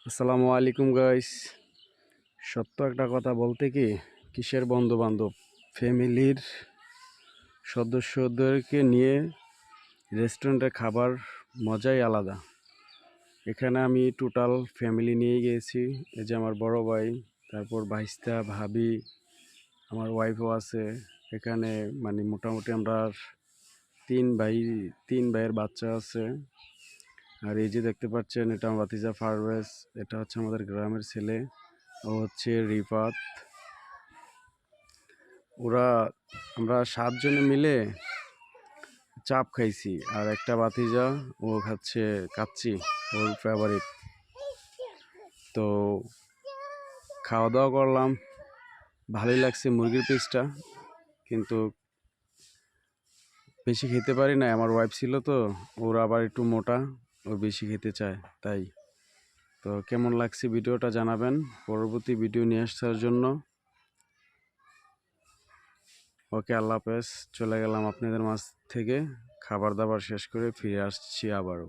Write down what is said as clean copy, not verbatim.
আসসালামু আলাইকুম গাইস। সত্য একটা কথা বলতে কি, কিসের বন্ধু বান্ধব, ফ্যামিলির সদস্যদেরকে নিয়ে রেস্টুরেন্টে খাবার মজাই আলাদা। এখানে আমি টোটাল ফ্যামিলি নিয়ে গিয়েছি। এই যে আমার বড় ভাই, তারপর ভাইস্তা, ভাবি, আমার ওয়াইফও আছে এখানে। মানে মোটামুটি আমরা তিন ভাই, তিন ভাইয়ের বাচ্চা আছে। আর এই যে দেখতে পাচ্ছেন, এটা আমার ভাতিজা ফারভেজ, এটা হচ্ছে আমাদের গ্রামের ছেলে, ও হচ্ছে রিফাত। ওরা আমরা 7 জনে মিলে চাপ খাইছি। আর একটা ভাতিজা, ও খাচ্ছে কাচ্চি, ওর ফেভারিট। তো খাওয়া দাওয়া করলাম, ভালোই লাগছে মুরগির পিসটা, কিন্তু বেশি খেতে পারি না। আমার ওয়াইফ ছিল তো, ওর আবার একটু মোটা, ও বেশি খেতে চায় তাই। তো কেমন লাগছে ভিডিওটা জানাবেন। পরবর্তী ভিডিও নিয়ে আসার জন্য ওকে, আল্লাহ হাফেজ। চলে গেলাম আপনাদের মাঝ থেকে, খাবার দাবার শেষ করে ফিরে আসছি আবারও।